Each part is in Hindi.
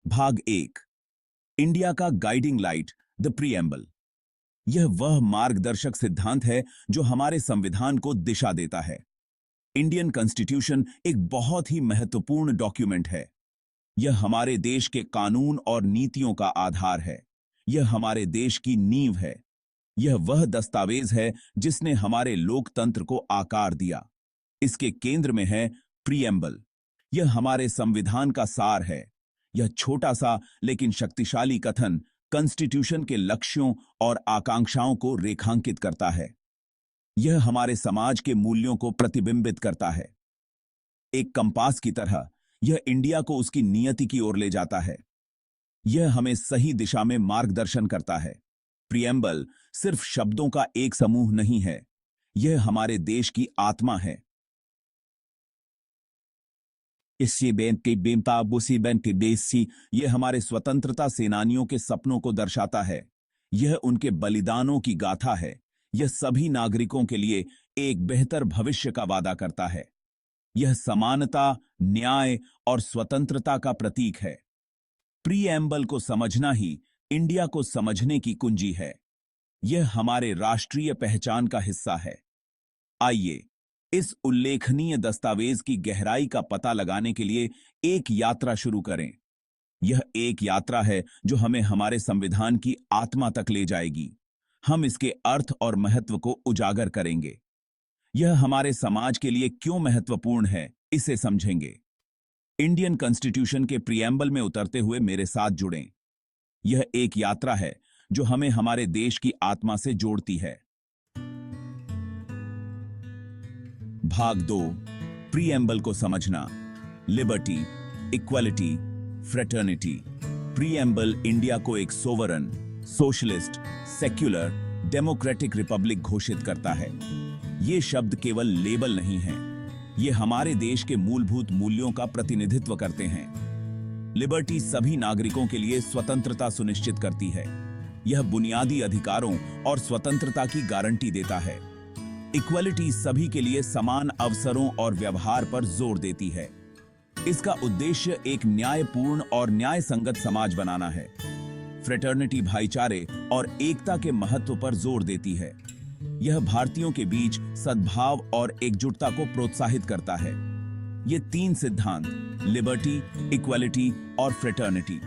भाग 1। इंडिया का गाइडिंग लाइट, द प्रीएम्बल। यह वह मार्गदर्शक सिद्धांत है जो हमारे संविधान को दिशा देता है। इंडियन कॉन्स्टिट्यूशन एक बहुत ही महत्वपूर्ण डॉक्यूमेंट है। यह हमारे देश के कानून और नीतियों का आधार है। यह हमारे देश की नींव है। यह वह दस्तावेज है जिसने हमारे लोकतंत्र को आकार दिया। इसके केंद्र में है प्रीएम्बल। यह हमारे संविधान का सार है। यह छोटा सा लेकिन शक्तिशाली कथन कॉन्स्टिट्यूशन के लक्ष्यों और आकांक्षाओं को रेखांकित करता है। यह हमारे समाज के मूल्यों को प्रतिबिंबित करता है। एक कंपास की तरह यह इंडिया को उसकी नियति की ओर ले जाता है। यह हमें सही दिशा में मार्गदर्शन करता है। प्रीएम्बल सिर्फ शब्दों का एक समूह नहीं है, यह हमारे देश की आत्मा है। यह हमारे स्वतंत्रता सेनानियों के सपनों को दर्शाता है। यह उनके बलिदानों की गाथा है। यह सभी नागरिकों के लिए एक बेहतर भविष्य का वादा करता है। यह समानता, न्याय और स्वतंत्रता का प्रतीक है। प्रीएम्बल को समझना ही इंडिया को समझने की कुंजी है। यह हमारे राष्ट्रीय पहचान का हिस्सा है। आइए इस उल्लेखनीय दस्तावेज की गहराई का पता लगाने के लिए एक यात्रा शुरू करें। यह एक यात्रा है जो हमें हमारे संविधान की आत्मा तक ले जाएगी। हम इसके अर्थ और महत्व को उजागर करेंगे। यह हमारे समाज के लिए क्यों महत्वपूर्ण है, इसे समझेंगे। इंडियन कॉन्स्टिट्यूशन के प्रीएम्बल में उतरते हुए मेरे साथ जुड़ें। यह एक यात्रा है जो हमें हमारे देश की आत्मा से जोड़ती है। भाग 2, प्रीएम्बल को समझना। Liberty, equality, fraternity. Preamble India को एक sovereign, socialist, secular, democratic Republic घोषित करता है। ये शब्द केवल लेबल नहीं है, ये हमारे देश के मूलभूत मूल्यों का प्रतिनिधित्व करते हैं। लिबर्टी सभी नागरिकों के लिए स्वतंत्रता सुनिश्चित करती है। यह बुनियादी अधिकारों और स्वतंत्रता की गारंटी देता है। इक्वालिटी सभी के लिए समान अवसरों और व्यवहार पर जोर देती है। इसका उद्देश्य एक न्यायपूर्ण और न्याय संगत समाज बनाना है। फ्रेटर्निटी भाईचारे और एकता के महत्व पर जोर देती है। यह भारतीयों के बीच सद्भाव और एकजुटता को प्रोत्साहित करता है। ये तीन सिद्धांत, लिबर्टी, इक्वालिटी और फ्रेटर्निटी,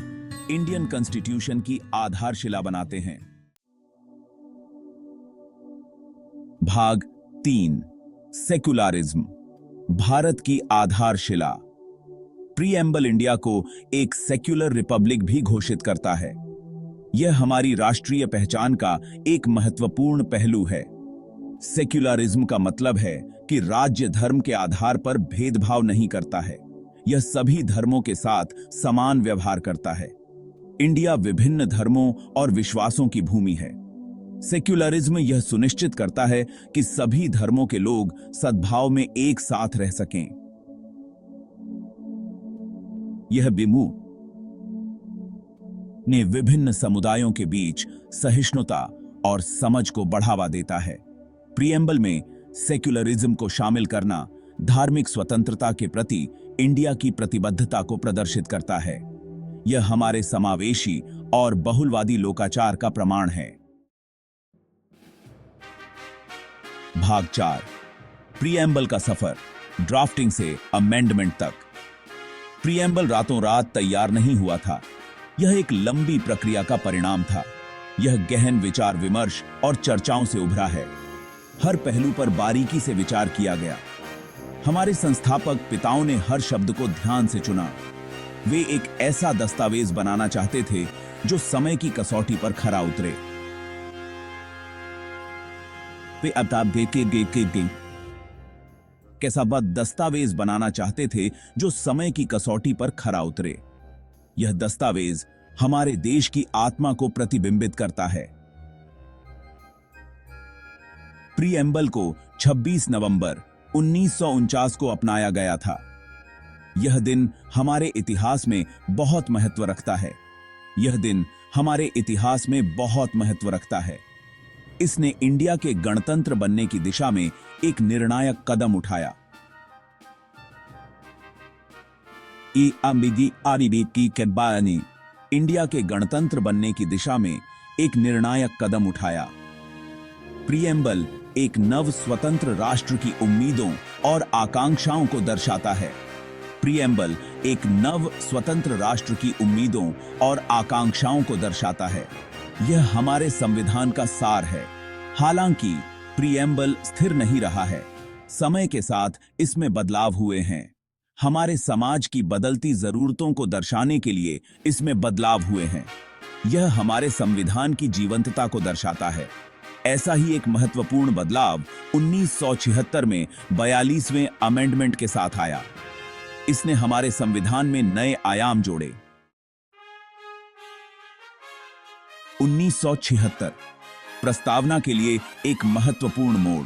इंडियन कॉन्स्टिट्यूशन की आधारशिला बनाते हैं। भाग 3, सेक्युलरिज्म, भारत की आधारशिला। प्रीएम्बल इंडिया को एक सेक्युलर रिपब्लिक भी घोषित करता है। यह हमारी राष्ट्रीय पहचान का एक महत्वपूर्ण पहलू है। सेक्युलरिज्म का मतलब है कि राज्य धर्म के आधार पर भेदभाव नहीं करता है। यह सभी धर्मों के साथ समान व्यवहार करता है। इंडिया विभिन्न धर्मों और विश्वासों की भूमि है। सेक्युलरिज्म यह सुनिश्चित करता है कि सभी धर्मों के लोग सद्भाव में एक साथ रह सकें। यह विमुख ने विभिन्न समुदायों के बीच सहिष्णुता और समझ को बढ़ावा देता है। प्रीएम्बल में सेक्युलरिज्म को शामिल करना धार्मिक स्वतंत्रता के प्रति इंडिया की प्रतिबद्धता को प्रदर्शित करता है। यह हमारे समावेशी और बहुलवादी लोकाचार का प्रमाण है। भाग 4, प्रीएम्बल का सफर, ड्राफ्टिंग से अमेंडमेंट तक। प्रीएम्बल रातों रात तैयार नहीं हुआ था। यह एक लंबी प्रक्रिया का परिणाम था। यह गहन विचार विमर्श और चर्चाओं से उभरा है। हर पहलू पर बारीकी से विचार किया गया। हमारे संस्थापक पिताओं ने हर शब्द को ध्यान से चुना। वे एक ऐसा दस्तावेज बनाना चाहते थे जो समय की कसौटी पर खरा उतरे। वे कैसा दस्तावेज बनाना चाहते थे जो समय की कसौटी पर खरा उतरे। यह दस्तावेज हमारे देश की आत्मा को प्रतिबिंबित करता है। प्रीएम्बल को 26 नवंबर 1949 को अपनाया गया था। यह दिन हमारे इतिहास में बहुत महत्व रखता है। यह दिन हमारे इतिहास में बहुत महत्व रखता है। इसने इंडिया के गणतंत्र बनने की दिशा में एक निर्णायक कदम उठाया। इंडिया के गणतंत्र बनने की दिशा में एक निर्णायक कदम उठाया। प्रीएम्बल एक नव स्वतंत्र राष्ट्र की उम्मीदों और आकांक्षाओं को दर्शाता है। प्रीएम्बल एक नव स्वतंत्र राष्ट्र की उम्मीदों और आकांक्षाओं को दर्शाता है। यह हमारे संविधान का सार है। हालांकि प्रीएम्बल स्थिर नहीं रहा है। समय के साथ इसमें बदलाव हुए हैं। हमारे समाज की बदलती जरूरतों को दर्शाने के लिए इसमें बदलाव हुए हैं। यह हमारे संविधान की जीवंतता को दर्शाता है। ऐसा ही एक महत्वपूर्ण बदलाव 1976 में 42वें अमेंडमेंट के साथ आया। इसने हमारे संविधान में नए आयाम जोड़े। 1976 प्रस्तावना के लिए एक महत्वपूर्ण मोड़।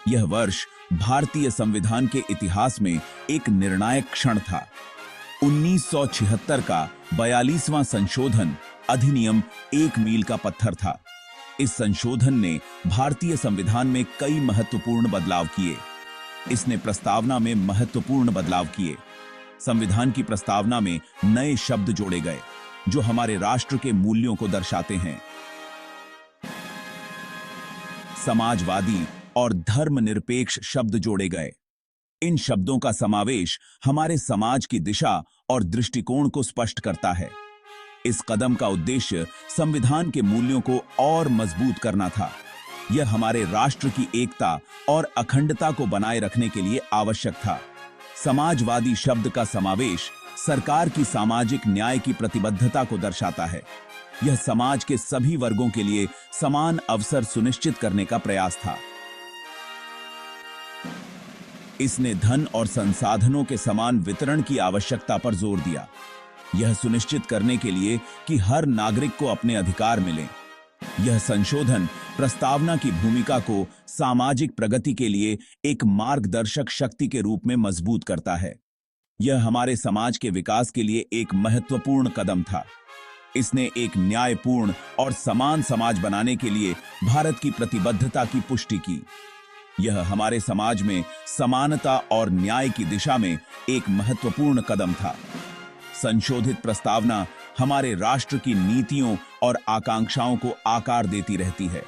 यह वर्ष भारतीय संविधान के इतिहास में एक निर्णायक क्षण था। 1976 का 42वां संशोधन अधिनियम एक मील का पत्थर था। इस संशोधन ने भारतीय संविधान में कई महत्वपूर्ण बदलाव किए। इसने प्रस्तावना में महत्वपूर्ण बदलाव किए। संविधान की प्रस्तावना में नए शब्द जोड़े गए जो हमारे राष्ट्र के मूल्यों को दर्शाते हैं। समाजवादी और धर्मनिरपेक्ष शब्द जोड़े गए। इन शब्दों का समावेश हमारे समाज की दिशा और दृष्टिकोण को स्पष्ट करता है। इस कदम का उद्देश्य संविधान के मूल्यों को और मजबूत करना था। यह हमारे राष्ट्र की एकता और अखंडता को बनाए रखने के लिए आवश्यक था। समाजवादी शब्द का समावेश सरकार की सामाजिक न्याय की प्रतिबद्धता को दर्शाता है। यह समाज के सभी वर्गों के लिए समान अवसर सुनिश्चित करने का प्रयास था। इसने धन और संसाधनों के समान वितरण की आवश्यकता पर जोर दिया, यह सुनिश्चित करने के लिए कि हर नागरिक को अपने अधिकार मिलें। यह संशोधन प्रस्तावना की भूमिका को सामाजिक प्रगति के लिए एक मार्गदर्शक शक्ति के रूप में मजबूत करता है। यह हमारे समाज के विकास के लिए एक महत्वपूर्ण कदम था। इसने एक न्यायपूर्ण और समान समाज बनाने के लिए भारत की प्रतिबद्धता की पुष्टि की। यह हमारे समाज में समानता और न्याय की दिशा में एक महत्वपूर्ण कदम था। संशोधित प्रस्तावना हमारे राष्ट्र की नीतियों और आकांक्षाओं को आकार देती रहती है।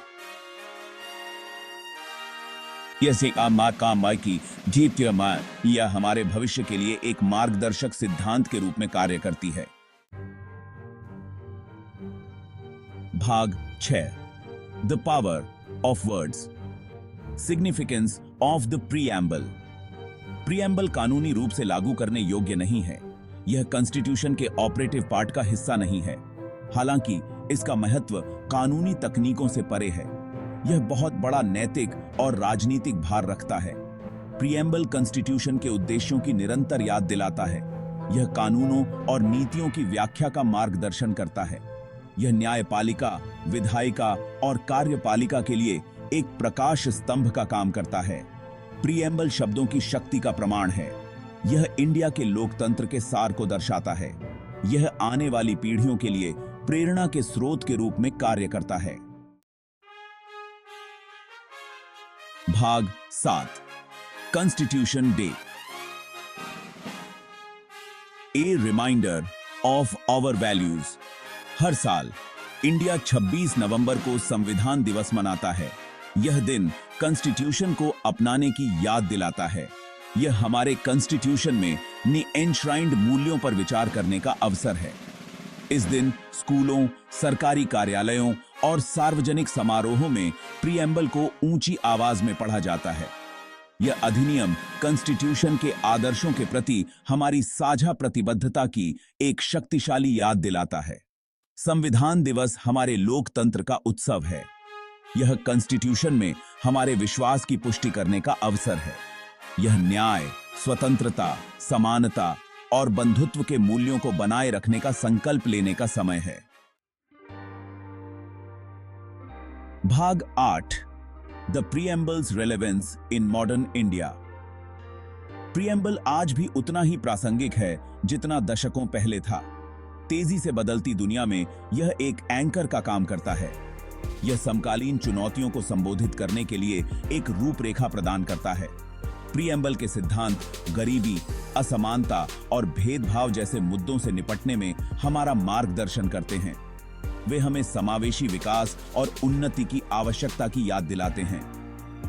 यह हमारे भविष्य के लिए एक मार्गदर्शक सिद्धांत के रूप में कार्य करती है। भाग 6 the power of words. Significance of the preamble. Preamble कानूनी रूप से लागू करने योग्य नहीं है। यह कॉन्स्टिट्यूशन के ऑपरेटिव पार्ट का हिस्सा नहीं है। हालांकि इसका महत्व कानूनी तकनीकों से परे है। यह बहुत बड़ा नैतिक और राजनीतिक भार रखता है। प्रीएम्बल कॉन्स्टिट्यूशन के उद्देश्यों की निरंतर याद दिलाता है। यह कानूनों और नीतियों की व्याख्या का मार्गदर्शन करता है। यह न्यायपालिका, विधायिका और कार्यपालिका के लिए एक प्रकाश स्तंभ का काम करता है। प्रीएम्बल शब्दों की शक्ति का प्रमाण है। यह इंडिया के लोकतंत्र के सार को दर्शाता है। यह आने वाली पीढ़ियों के लिए प्रेरणा के स्रोत के रूप में कार्य करता है। भाग 7 Constitution Day. A reminder of our values. हर साल इंडिया 26 नवंबर को संविधान दिवस मनाता है। यह दिन कॉन्स्टिट्यूशन को अपनाने की याद दिलाता है। यह हमारे कॉन्स्टिट्यूशन में एनश्राइंड मूल्यों पर विचार करने का अवसर है। इस दिन स्कूलों, सरकारी कार्यालयों और सार्वजनिक समारोहों में प्रीएम्बल को ऊंची आवाज में पढ़ा जाता है। यह अधिनियम कॉन्स्टिट्यूशन के आदर्शों के प्रति हमारी साझा प्रतिबद्धता की एक शक्तिशाली याद दिलाता है। संविधान दिवस हमारे लोकतंत्र का उत्सव है। यह कॉन्स्टिट्यूशन में हमारे विश्वास की पुष्टि करने का अवसर है। यह न्याय, स्वतंत्रता, समानता और बंधुत्व के मूल्यों को बनाए रखने का संकल्प लेने का समय है। भाग 8 the preamble's relevance in modern India. Preamble आज भी उतना ही प्रासंगिक है जितना दशकों पहले था। तेजी से बदलती दुनिया में यह एक एंकर का काम करता है। यह समकालीन चुनौतियों को संबोधित करने के लिए एक रूपरेखा प्रदान करता है। प्रीएम्बल के सिद्धांत गरीबी, असमानता और भेदभाव जैसे मुद्दों से निपटने में हमारा मार्गदर्शन करते हैं। वे हमें समावेशी विकास और उन्नति की आवश्यकता की याद दिलाते हैं।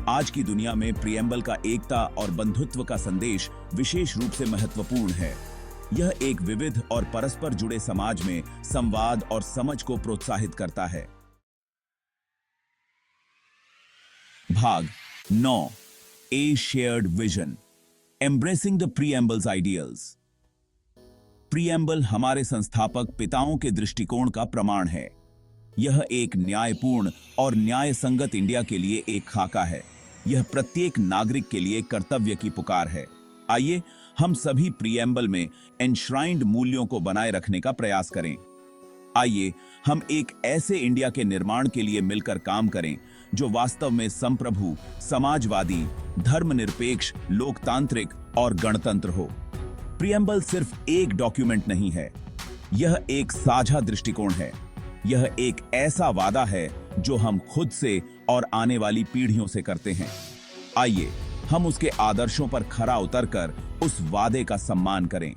आज की दुनिया में प्रीएम्बल का एकता और बंधुत्व का संदेश विशेष रूप से महत्वपूर्ण है। यह एक विविध और परस्पर जुड़े समाज में संवाद और समझ को प्रोत्साहित करता है। भाग 9, a shared vision, embracing the preamble's ideals. Preamble हमारे संस्थापक पिताओं के दृष्टिकोण का प्रमाण है। यह एक न्यायपूर्ण और न्याय संगत इंडिया के लिए एक खाका है। यह प्रत्येक नागरिक के लिए कर्तव्य की पुकार है। आइए हम सभी प्रीएम्बल में एनश्राइंड मूल्यों को बनाए रखने का प्रयास करें। आइए हम एक ऐसे इंडिया के निर्माण के लिए मिलकर काम करें जो वास्तव में संप्रभु, समाजवादी, धर्मनिरपेक्ष, लोकतांत्रिक और गणतंत्र हो। प्रीएम्बल सिर्फ एक डॉक्यूमेंट नहीं है, यह एक साझा दृष्टिकोण है। यह एक ऐसा वादा है जो हम खुद से और आने वाली पीढ़ियों से करते हैं। आइए हम उसके आदर्शों पर खरा उतरकर उस वादे का सम्मान करें।